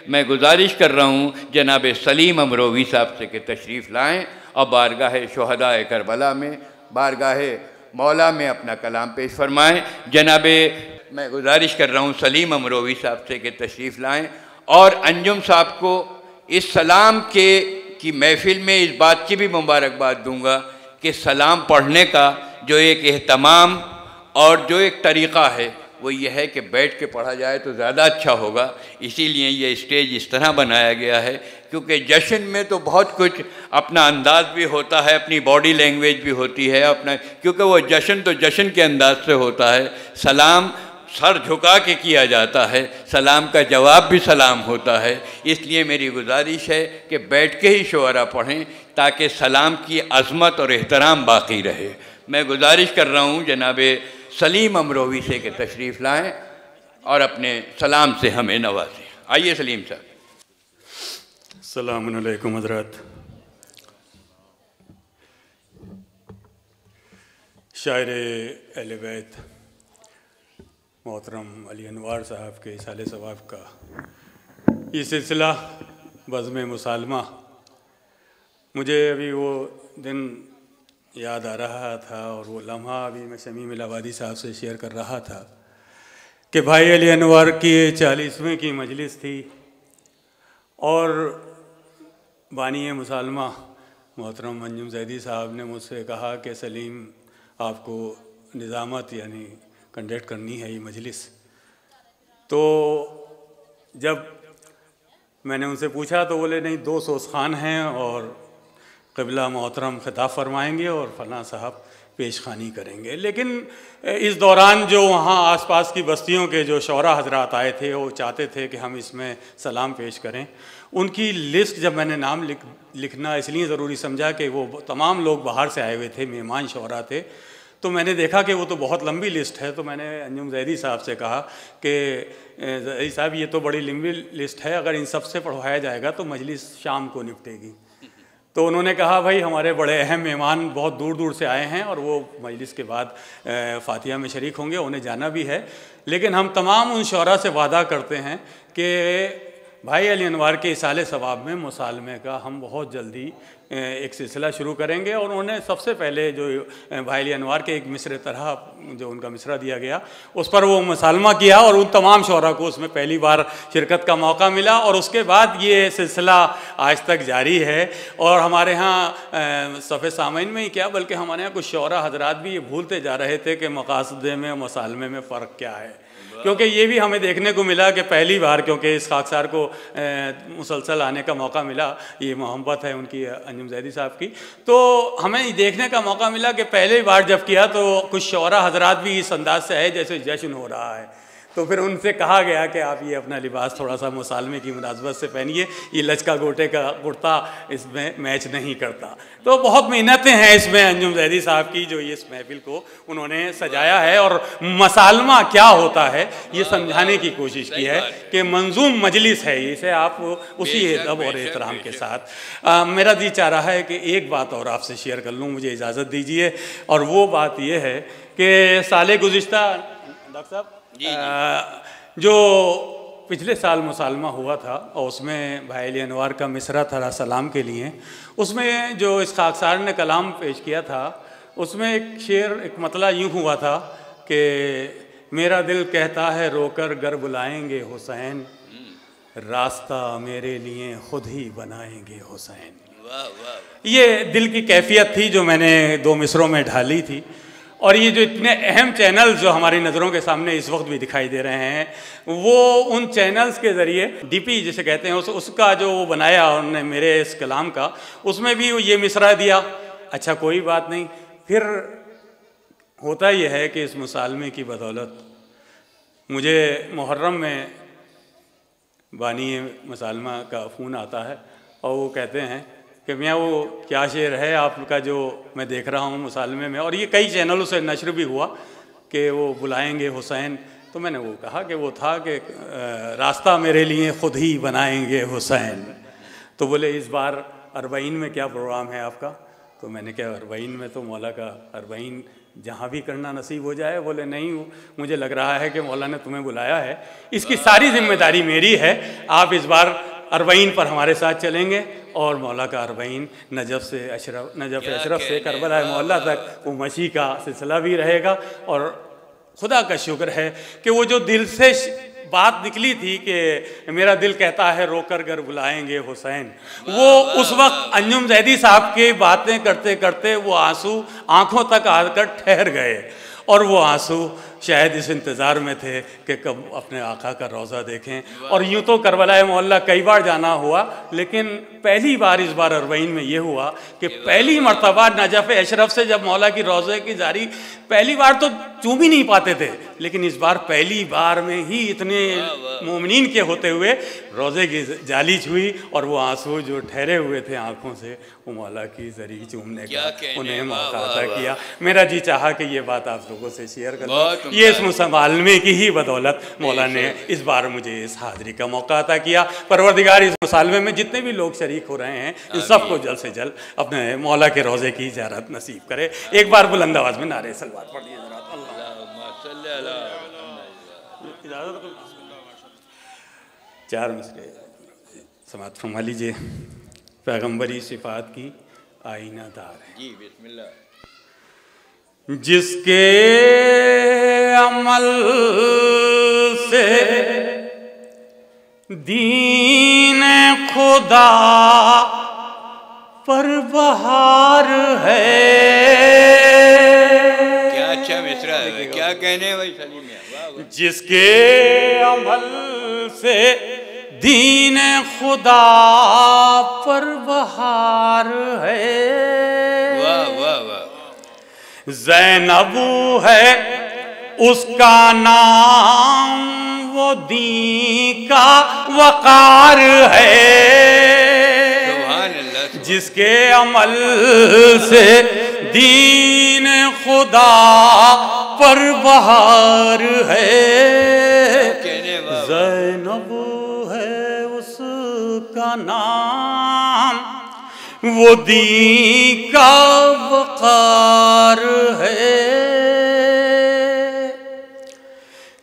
मैं गुजारिश कर रहा हूँ जनाब सलीम अमरोवी साहब से कि तशरीफ़ लाएँ और बारगाह शुहदाए करबला में, बारगाह मौला में अपना कलाम पेश फरमाएँ। मैं गुजारिश कर रहा हूँ सलीम अमरोवी साहब से कि तशरीफ़ लाएँ और अंजुम साहब को इस सलाम की महफ़िल में इस बात की भी मुबारकबाद दूँगा कि सलाम पढ़ने का जो एक एहतमाम और जो एक तरीक़ा है वो ये है कि बैठ के पढ़ा जाए तो ज़्यादा अच्छा होगा। इसीलिए ये स्टेज इस तरह बनाया गया है, क्योंकि जश्न में तो बहुत कुछ अपना अंदाज़ भी होता है, अपनी बॉडी लैंग्वेज भी होती है अपना, क्योंकि वो जश्न तो जश्न के अंदाज से होता है। सलाम सर झुका के किया जाता है, सलाम का जवाब भी सलाम होता है। इसलिए मेरी गुजारिश है कि बैठ के ही शुअरा पढ़ें ताकि सलाम की अज़मत और एहतराम बाकी रहे। मैं गुजारिश कर रहा हूँ जनाब सलीम अमरोवी से कि तशरीफ़ लाएँ और अपने सलाम से हमें नवाजें। आइए सलीम साहब। अस्सलामु अलैकुम हज़रात। शायर अहले बैत मोहतरम अली अनवार साहब के इसाले सवाब का ये सिलसिला बज़्म मुसालमा, मुझे अभी वो दिन याद आ रहा था और वो लम्हा अभी मैं शमीम इलाहाबादी साहब से शेयर कर रहा था कि भाई अली अनवार की 40वें की मजलिस थी और बानी मुसालमा मोहतरम अंजुम ज़ैदी साहब ने मुझसे कहा कि सलीम आपको निज़ामत यानी कंडक्ट करनी है ये मजलिस। तो जब मैंने उनसे पूछा तो बोले नहीं, 2 सोसखान हैं और क़िबला मोहतरम ख़िताब फरमाएंगे और फलां साहब पेशखानी करेंगे। लेकिन इस दौरान जो वहाँ आसपास की बस्तियों के जो शौरा हजरात आए थे वो चाहते थे कि हम इसमें सलाम पेश करें। उनकी लिस्ट जब मैंने नाम लिखना इसलिए ज़रूरी समझा कि वो तमाम लोग बाहर से आए हुए थे, मेहमान शौरा थे, तो मैंने देखा कि वो तो बहुत लंबी लिस्ट है। तो मैंने अंजुम ज़ैदी साहब से कहा कि ज़ैदी साहब ये तो बड़ी लंबी लिस्ट है, अगर इन सब से पढ़वाया जाएगा तो मजलिस शाम को निपटेगी। तो उन्होंने कहा भाई हमारे बड़े अहम मेहमान बहुत दूर दूर से आए हैं और वो मजलिस के बाद फ़ातिहा में शरीक होंगे, उन्हें जाना भी है, लेकिन हम तमाम उन शौरा से वादा करते हैं कि भाई अली अनवार के इसाले सवाब में मुसालमे का हम बहुत जल्दी एक सिलसिला शुरू करेंगे। और उन्होंने सबसे पहले जो भाई अली अनवार के एक मिसरे तरह जो उनका मिसरा दिया गया उस पर वो मुसालमा किया और उन तमाम शौरा को उसमें पहली बार शिरकत का मौका मिला। और उसके बाद ये सिलसिला आज तक जारी है। और हमारे यहाँ सफ़े सामईन में ही क्या बल्कि हमारे यहाँ कुछ शौरा हजरात भी ये भूलते जा रहे थे कि मकासदे में मुसालमे में फ़र्क क्या है, क्योंकि ये भी हमें देखने को मिला कि पहली बार, क्योंकि इस खाकसार को मुसलसल आने का मौका मिला, ये मोहब्बत है उनकी अंजुम ज़ैदी साहब की, तो हमें देखने का मौका मिला कि पहली बार जब किया तो कुछ शौरा हजरात भी इस अंदाज से आए जैसे जश्न हो रहा है। तो फिर उनसे कहा गया कि आप ये अपना लिबास थोड़ा सा मुसालमे की मुनासबत से पहनिए, ये लचका गोटे का कुर्ता इसमें मैच नहीं करता। तो बहुत मेहनतें हैं इसमें अंजुम ज़ैदी साहब की जो ये इस महफिल को उन्होंने सजाया है और मसालमा क्या होता है ये समझाने की कोशिश की है कि मंजूम मजलिस है, इसे आप उसी अदब और एहतराम के साथ। मेरा जी चाह रहा है कि एक बात और आपसे शेयर कर लूँ, मुझे इजाज़त दीजिए। और वो बात ये है कि साल गुज़िश्ता डॉक्टर साहब जो पिछले साल मुसालमा हुआ था और उसमें भाई अली अनवार का मिसरा था सलाम के लिए, उसमें जो इस खाकसार ने कलाम पेश किया था उसमें एक शेर, एक मतला यूँ हुआ था कि मेरा दिल कहता है रोकर गर बुलाएंगे हुसैन, रास्ता मेरे लिए खुद ही बनाएंगे हुसैन। ये दिल की कैफियत थी जो मैंने 2 मिसरों में ढाली थी। और ये जो इतने अहम चैनल जो हमारी नज़रों के सामने इस वक्त भी दिखाई दे रहे हैं, वो उन चैनल्स के ज़रिए डीपी जिसे कहते हैं उसका जो वो बनाया उन्होंने मेरे इस कलाम का, उसमें भी ये मिसरा दिया। अच्छा कोई बात नहीं, फिर होता ये है कि इस मुसालमे की बदौलत मुझे मुहर्रम में बानी मुसालमा का फ़ोन आता है और वो कहते हैं कि मियाँ वो क्या शेर है आपका जो मैं देख रहा हूँ मुसालमे में, और ये कई चैनलों से नशर भी हुआ कि वो बुलाएंगे हुसैन। तो मैंने वो कहा कि वो था कि रास्ता मेरे लिए ख़ुद ही बनाएंगे हुसैन। तो बोले इस बार 40 में क्या प्रोग्राम है आपका? तो मैंने कहा 40 में तो मौला का 40 जहाँ भी करना नसीब हो जाए। बोले नहीं, मुझे लग रहा है कि मौला ने तुम्हें बुलाया है, इसकी सारी जिम्मेदारी मेरी है। आप इस बार अरबईन पर हमारे साथ चलेंगे और मौला का अरबईन नजफ़ अशरफ से करबला मौला तक वो मसीह का सिलसिला भी रहेगा। और खुदा का शुक्र है कि वो जो दिल से बात निकली थी कि मेरा दिल कहता है रोकर कर बुलाएंगे हुसैन, वो उस वक्त अंजुम जैदी साहब की बातें करते करते वो आंसू आंखों तक आकर ठहर गए। और वो आंसू शायद इस इंतज़ार में थे कि कब अपने आका का रोज़ा देखें। और यूँ तो करबला मोहल्ला कई बार जाना हुआ, लेकिन पहली बार इस बार अरबईन में ये हुआ कि पहली मर्तबा नजफ़ अशरफ से जब मौला की रोज़े की जारी, पहली बार तो चूम ही नहीं पाते थे, लेकिन इस बार पहली बार में ही इतने मोमिनीन के होते हुए रोज़े की जाली छुई और वो आंसू जो ठहरे हुए थे आँखों से, वो मौला की जरी चूमने का उन्हें मौका अता किया। मेरा जी चाहा कि ये बात आप लोगों से शेयर कर, ये इस मुसालमे की ही बदौलत मौला ने इस बार मुझे इस हाज़िरी का मौका अता किया। परवरदिगार इस मुसालमे में जितने भी लोग शरीक हो रहे हैं, इन सबको जल्द से जल्द अपने मौला के रोज़े की ज़ियारत नसीब करे। एक बार बुलंद आवाज़ में नारे सलवात पढ़िए जरा। चार मिसरे समात फरमा लीजिए। पैगंबरी सिफात की आईनादार है जी, बिस्मिल्लाह। जिसके अमल से दीन खुदा पर बहार है। क्या अच्छा मिसरा है, क्या कहने भाई सलीम मियां। जिसके अमल से दीन खुदा पर बहार है। वाह वाह वाह। ज़ैनब है उसका नाम, वो दीन का वकार है। सुभान अल्लाह। जिसके अमल से दीन खुदा पर बहार है। ज़ैनब है उसका नाम, वो दीन का वकार है।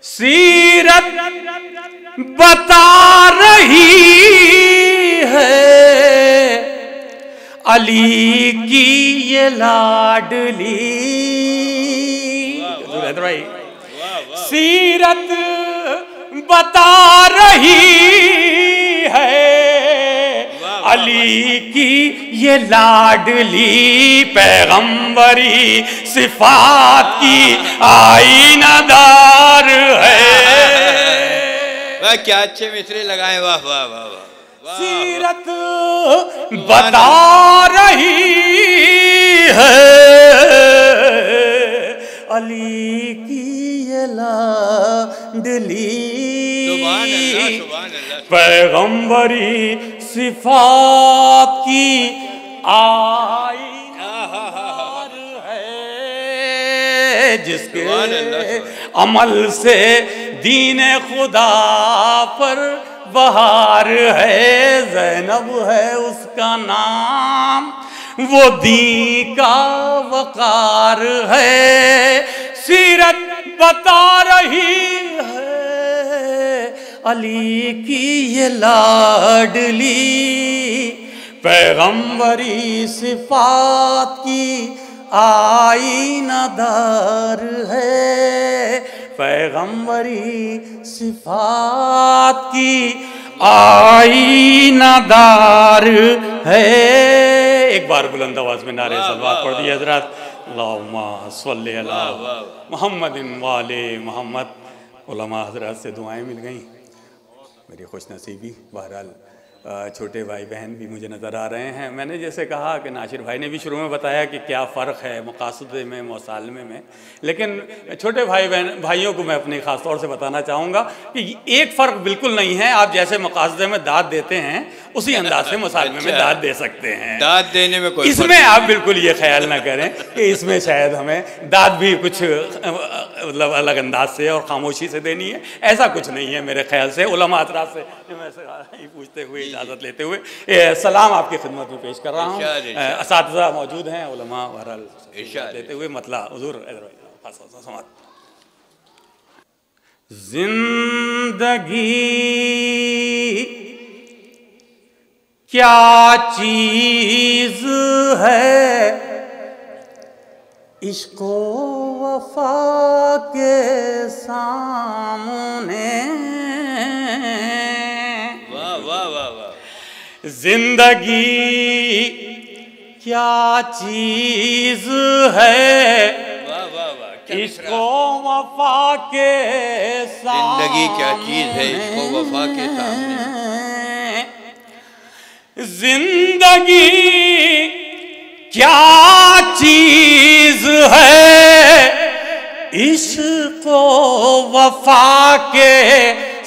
सीरत बता रही है अली की ये लाडली। सीरत बता रही है अली की ये लाडली, पैगंबरी सिफात की आईनादार है। वाह क्या अच्छे मिसरे लगाए, वाह वाह वाह वाह। सीरत बता रही है अली की ये लाडली, पैगंबरी सिफात की आईनादार है। जिसके अमल से दीन खुदा पर बहार है। ज़ैनब है उसका नाम, वो दीन का वकार है। सीरत बता रही है अली की ये लाडली, पैगंबरी सिफात की आईनादार है। पैगंबरी सिफात की आईनादार है। एक बार बुलंद आवाज में नारे सलवात पढ़ दिए हजरत। अल्लाहुम्मा सल्ली अला मुहम्मदिन वाले मोहम्मद। उलमा हजरत से दुआएं मिल गई, मेरी खुशनसीबी। बहरहाल छोटे भाई बहन भी मुझे नज़र आ रहे हैं। मैंने जैसे कहा कि नासिर भाई ने भी शुरू में बताया कि क्या फ़र्क है मक़ासदे में मुसालमे में, लेकिन छोटे भाइयों को मैं अपने ख़ास तौर से बताना चाहूँगा कि एक फ़र्क बिल्कुल नहीं है। आप जैसे मक़ासदे में दाद देते हैं उसी अंदाज से मुसालमे में दाद दे सकते हैं। दाद देने में कोई इसमें आप बिल्कुल ये ख्याल ना करें कि इसमें शायद हमें दाद भी कुछ मतलब अलग अंदाज से और खामोशी से देनी है, ऐसा कुछ नहीं है मेरे ख्याल से। उलमा हज़रात से पूछते हुए इजाज़त लेते हुए सलाम आपकी खिदमत में पेश कर रहा हूँ। असातिज़ा मौजूद हैं, उलमा बहरहाल लेते हुए मतला हुज़ूर जिंदगी क्या चीज है, इश्क़ वफ़ा के सामने। वाह वाह वाह वाह। जिंदगी क्या चीज है, वाह वाह वाह। इश्क़ वफ़ा के सामने। जिंदगी क्या चीज है, इश्क़ वफ़ा के सामने। जिंदगी क्या चीज है, इश्क़ वफ़ा के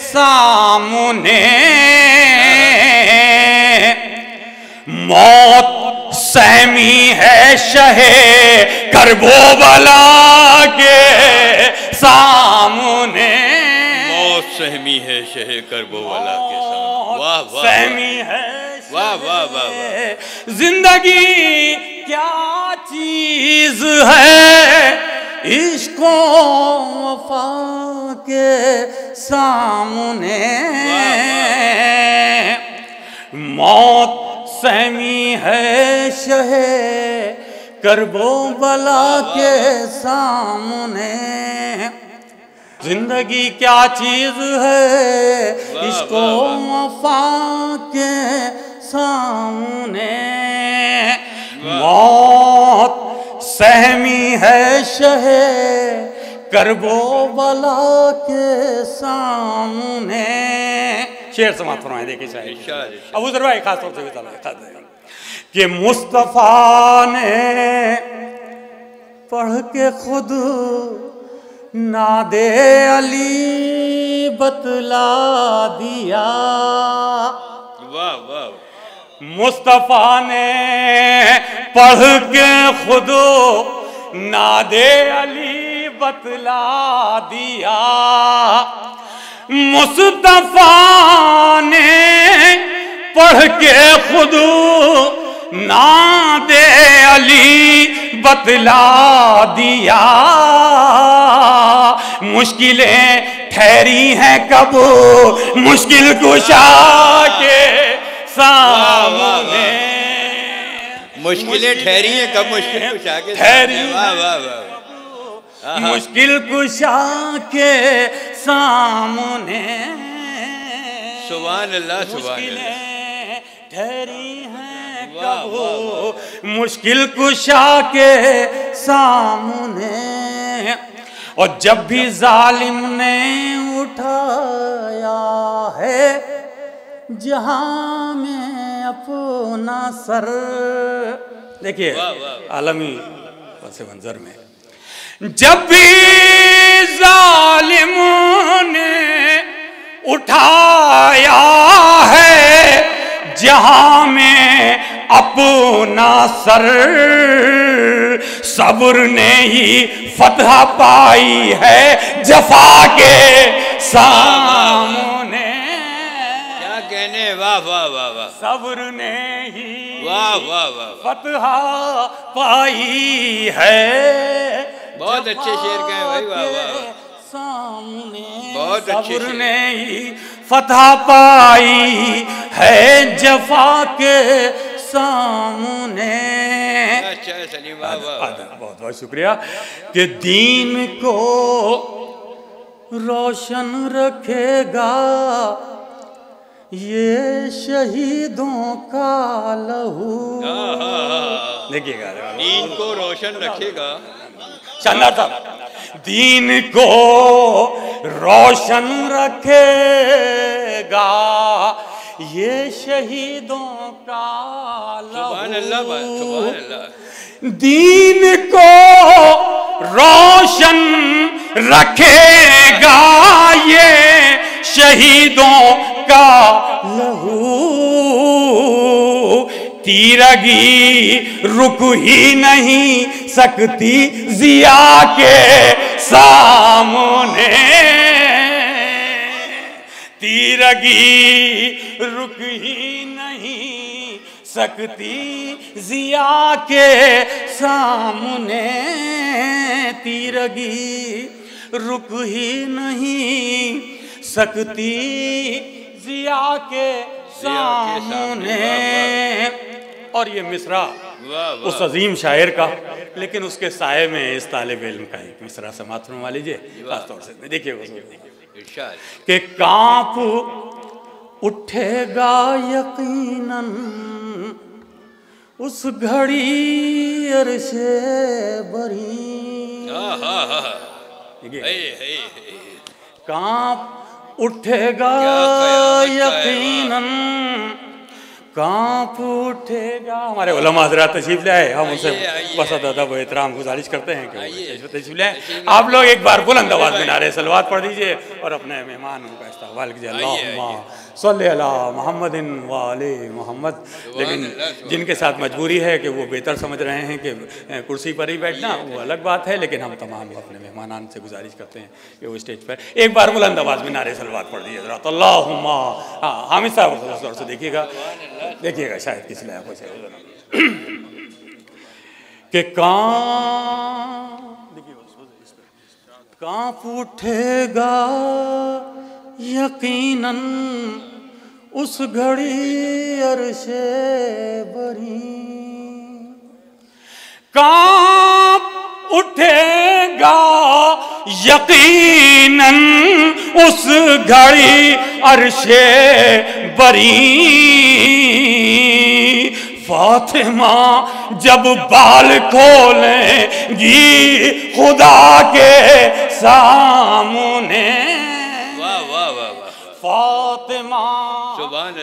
सामने। मौत सहमी है शहे करबो बला के सामने। मौत सहमी है शहे करबो बला के सामने। वाह वाह। सहमी है वाह वाह वाह। जिंदगी क्या चीज है, इश्क़ वफ़ा के सामने। मौत सहमी है शहे करबो बला के सामने। जिंदगी क्या चीज है, इश्क़ वफ़ा के सामने। मौत सहमी है शहे करबो बला के सामने। शेर समाप्त फरमाए, देखिए शायद अबू ज़र भाई खास तौर से कि मुस्तफ़ा ने पढ़ के खुद नादे अली बतला दिया। वाह वाह। मुस्तफ़ा ने पढ़ के खुद नादे अली बतला दिया। मुस्तफ़ा ने पढ़ के खुद नादे अली बतला दिया। मुश्किलें ठहरी हैं कब मुश्किल कुशा के सामने। मुश्किलें ठहरी हैं कब मुश्किल कुशा के ठहरी। वाह वाह वाह। मुश्किल कुशा के सामने। सुभान अल्लाह सुभान अल्लाह। ठहरी हैं कब मुश्किल कुशा के सामने। और जब भी जालिम ने उठाया है जहां में अपना सर। देखिए आलमी पस मंजर में जब भी जालिम ने उठाया है जहां में अपना सर, सब्र ने ही फतह पाई है जफा के सामने। क्या कहने। वाह वाह वाह वाह। सब्र ने ही वाह वाह वाह फतह पाई है। बहुत अच्छे शेर कहे भाई। वाह वाह। सामने बहुत अच्छे सब्र ने ही फतह पाई है जफा के सामने। अच्छा सलीम। वाह वाह। बहुत बहुत शुक्रिया कि दीन को रोशन रखेगा ये शहीदों का लहू। देखिएगा दीन को रोशन रखेगा। शानदार था। दीन को रोशन रखेगा ये शहीदों का लहू। सुभान अल्लाह सुभान अल्लाह। दीन को रोशन रखेगा ये शहीदों का लहू। तीरगी रुक ही नहीं सकती जिया के सामने। तीरगी रुक ही नहीं सकती जिया के सामने, तीरगी रुक ही नहीं सकती जिया के सामने। और ये मिसरा उस अजीम शायर का, लेकिन उसके साये में इस तालिब इल्म का एक मिसरा समाप्त फरमा लीजिए खास तौर से। देखिए कि कांप उठेगा यकीनन उस घड़ी अरशे बरी, कांप उठेगा यकीनन, कांप उठेगा। हमारे उलमा हज़रात तशरीफ ले आए, हम उनसे बस अदब व एहतराम गुजारिश करते हैं कि तशरीफ ले आए। आप लोग एक बार बुलंद आवाज़ में नारे सलवात पढ़ दीजिए और अपने मेहमानों का इस्तकबाल कीजिए। अल्लाहुम्मा सल्ली अला मुहम्मदिन व आले मुहम्मद। लेकिन जिनके साथ मजबूरी है कि वो बेहतर समझ रहे हैं कि कुर्सी पर ही बैठना, वो अलग बात है, लेकिन हम तमाम अपने मेहमानान से गुजारिश करते हैं कि वो स्टेज पर एक बार बुलंद आवाज़ में नारे सलवात पढ़ दीजिए ज़रा। अल्लाहुम्मा, हाँ हामिद साहब से देखिएगा, देखिएगा शायद किस लायक हो कि कांप उठेगा यकीनन उस घड़ी अरशे बरी, कांप उठेगा यकीनन उस घड़ी अरशे बरी। फातिमा जब बाल खोलेंगी खुदा के सामने, फातिमा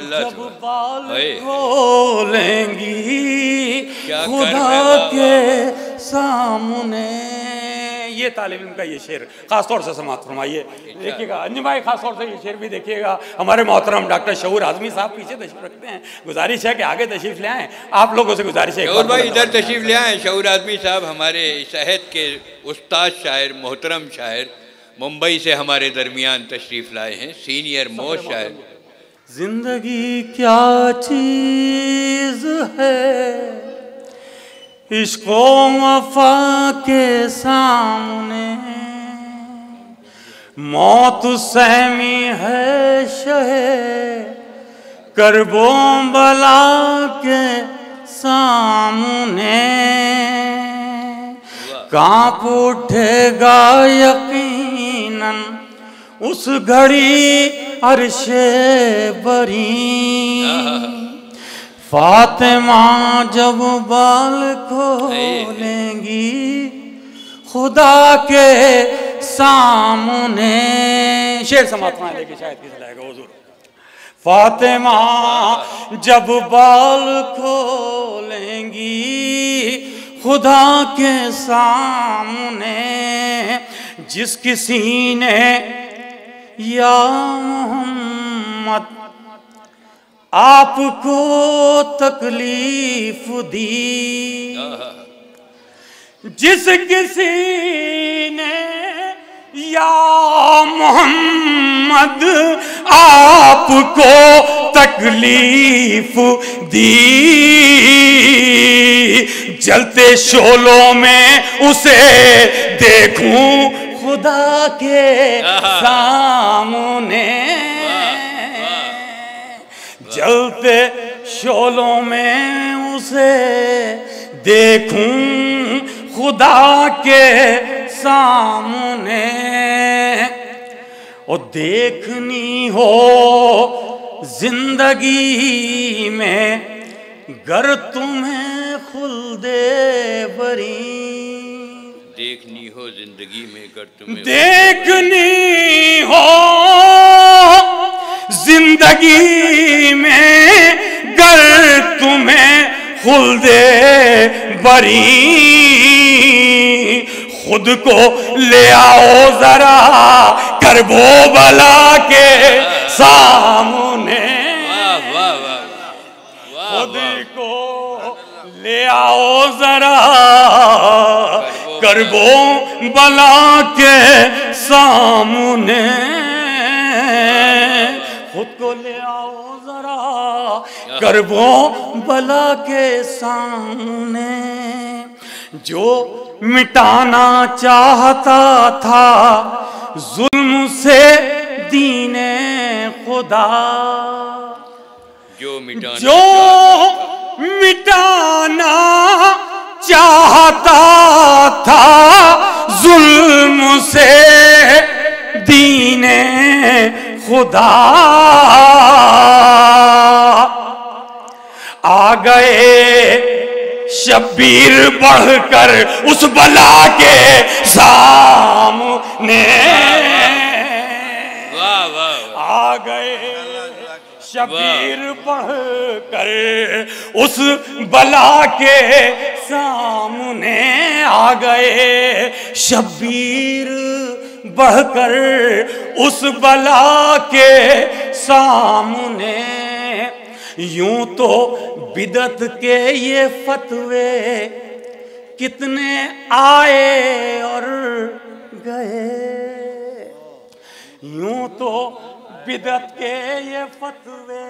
जब बाल खोलेंगी खुदा के सामने। ये तालिब इल्म का ये शेर खास तौर से समाप्त फरमाइए। देखिएगा अंजुम भाई, खास तौर से ये शेर भी देखिएगा। हमारे मोहतरम डॉक्टर शऊर आज़मी साहब पीछे तशरीफ रखते हैं, गुजारिश है कि आगे तशरीफ ले आएँ। आप लोगों से गुजारिश है शऊर भाई इधर तशरीफ ले आएँ। शऊर आज़मी साहब हमारे साहित्य के उस्ताद शायर, मोहतरम शायर, मुंबई से हमारे दरमियान तशरीफ लाए हैं, सीनियर मोस्ट शायर। जिंदगी क्या चीज़ है इश्क़ो वफ़ा के सामने, मौत सहमी है शहे करबो बला के सामने, कांप उठेगा यकीनन उस घड़ी अरशे बरी। फातिमा जब बाल खोलेंगी खुदा के सामने। शेर समाप्त लेके शायद किस लाएगा हुजूर। फातिमा जब बाल खोलेंगी खुदा के सामने, जिस किसी ने या मोहम्मद आपको तकलीफ दी, जिस किसी ने या मोहम्मद आपको तकलीफ दी, जलते शोलों में उसे देखूं खुदा के सामने, जलते शोलों में उसे देखूं खुदा के सामने। और देखनी हो जिंदगी में गर तुम्हें खुल्दे बरी, देखनी हो जिंदगी में गर तुम्हें, देखनी हो जिंदगी में गर तुम्हें खुल्दे बरी, खुद को ले आओ जरा करबो बला के सामने, खुद को ले आओ जरा करबो बला के सामने। को ले आओ जरा करबों बला के सामने। जो मिटाना चाहता था जुल्म से दीने खुदा, जो मिटाना चाहता था जुल्म से दीने खुदा, आ गए शब्बीर बढ़कर उस बला के सामने। वाह वाह, आ गए शब्बीर बढ़कर उस बला के सामने। आ गए शब्बीर बढ़कर उस बला के सामने। यूं तो बिदत के ये फतवे कितने आए और गए। यूं तो बिदत के ये फतवे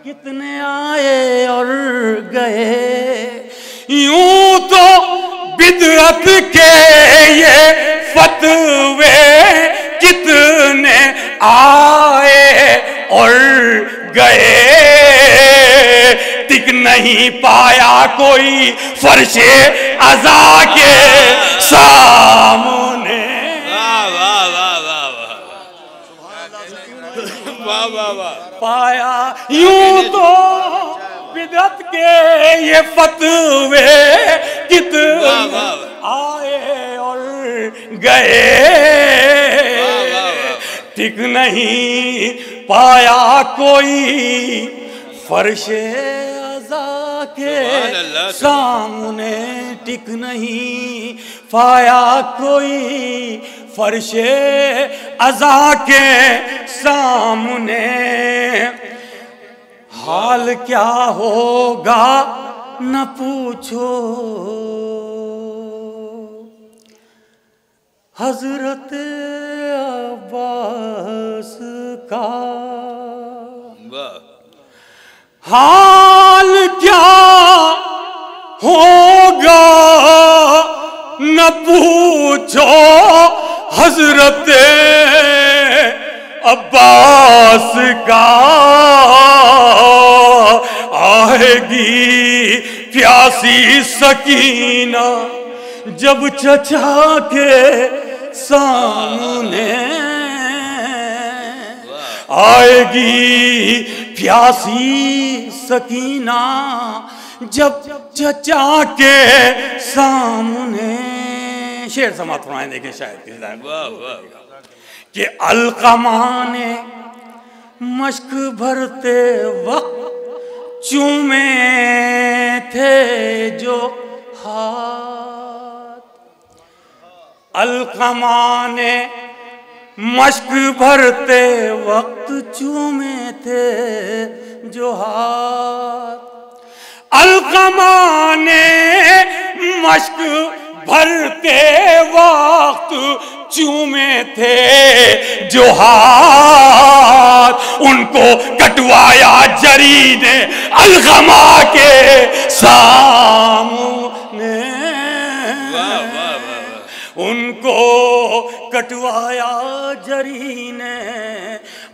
कितने आए और गए। यूं तो बिदअत के ये फतवे कितने आए और गए। टिक नहीं पाया कोई फर्शे अज़ा के सामने। वाह वाह वाह वाह वाह वाह वाह, पाया यूं तो बिदअत के ये फतवे कितने आए और गए। टिक नहीं पाया कोई फर्शे अज़ा के सामने। टिक नहीं पाया कोई फर्शे अज़ा के सामने। हाल क्या होगा न पूछो हजरत अब्बास का। हाल क्या होगा न पूछो हजरत अब्बास का। आएगी प्यासी सकीना जब चचा के सामने। आएगी प्यासी सकीना जब चचा के सामने। शेर समाप्त फरमाएं, देखें शायद कि अलकमा ने मश्क भरते वक्त चूमे थे जो हाथ। अलकमा ने मश्क भरते वक्त चूमे थे जो हाथ। अलकमा ने मश्क भरते वक्त चूमे थे जो हाथ। उनको कटवाया जरी ने अलकमा के सामने। उनको कटवाया जरी ने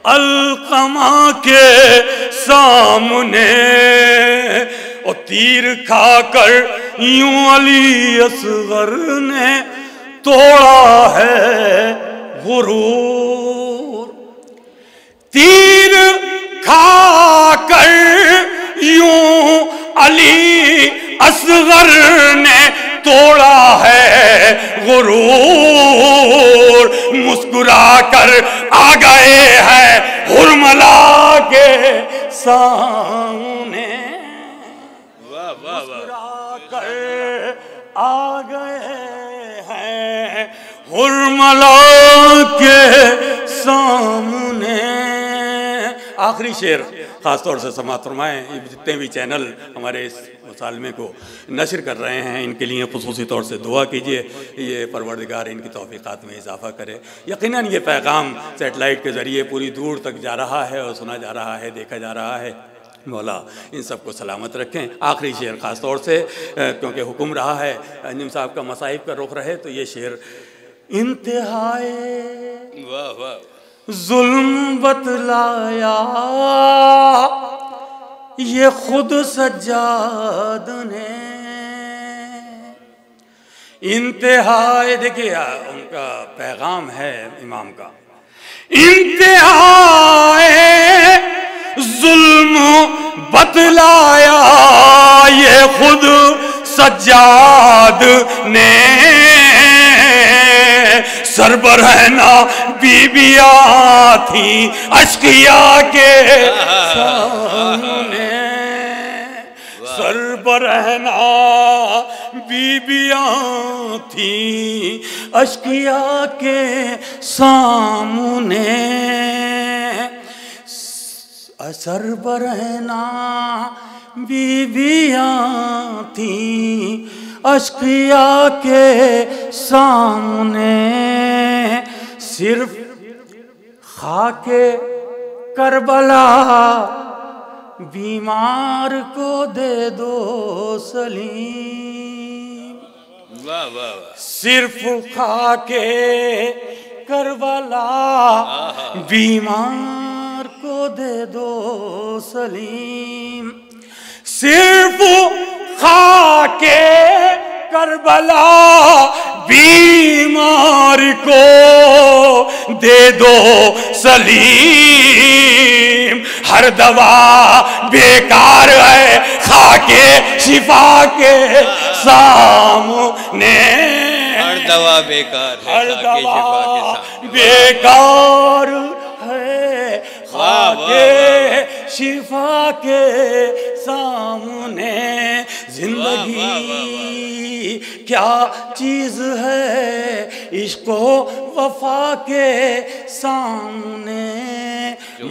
अलकमा के सामने। और तीर खाकर यूं अली असगर ने तोड़ा है गुरूर। तीर खाकर यूं अली असगर ने तोड़ा है गुरूर। मुस्कुरा कर आ गए हैं हुरमला के सामने। मुस्कुरा कर आ गए हैं हुरमला के सामने। आखिरी शेर। ख़ास तौर से समाअत फरमाएँ। जितने भी चैनल हमारे इस मुसालमे को नशर कर रहे हैं इनके लिए खुसूसी तौर से दुआ कीजिए, ये परवरदिगार इनकी तौफ़ीक़ात में इजाफ़ा करे। यकीनन ये पैगाम सेटेलाइट के ज़रिए पूरी दूर तक जा रहा है और सुना जा रहा है, देखा जा रहा है। मौला इन सब को सलामत रखें। आखिरी शेर ख़ास तौर से क्योंकि हुक्म रहा है अंजुम साहब का मसाइब का रुख रहे, तो ये शेर इंतहाए जुल्म बतलाया ये खुद सज्जाद ने। इंतहाए देखिए उनका पैगाम है इमाम का, इंतहाए जुल्म बतलाया ये खुद सज्जाद ने। सरबरहना बीबिया थी अश्किया के सामने, सरबरहना बीबिया थी अश्किया के सामने। सरबरहना बीबियाँ थी अश्किया के सामने। सिर्फ खाके करबला बीमार को दे दो सलीम। वाह वाह वाह। सिर्फ खाके करबला बीमार को दे दो सलीम। सिर्फ खाके करबला बीमार को दे दो सलीम। हर दवा बेकार है खाके शिफा के सामने। हर दवा बेकार है, हर खाके दवा शिफा के सामने। बेकार है खाके वाह, शिफा के सामने। जिंदगी क्या चीज है इसको वफा के सामने।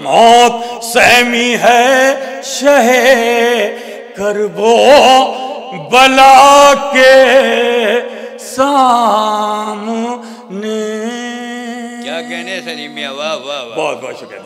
मौत सहमी है शहे करबो बला के सामने। क्या कहने सलीम मियां, वाह वाह वाह। बहुत बहुत शुक्रिया।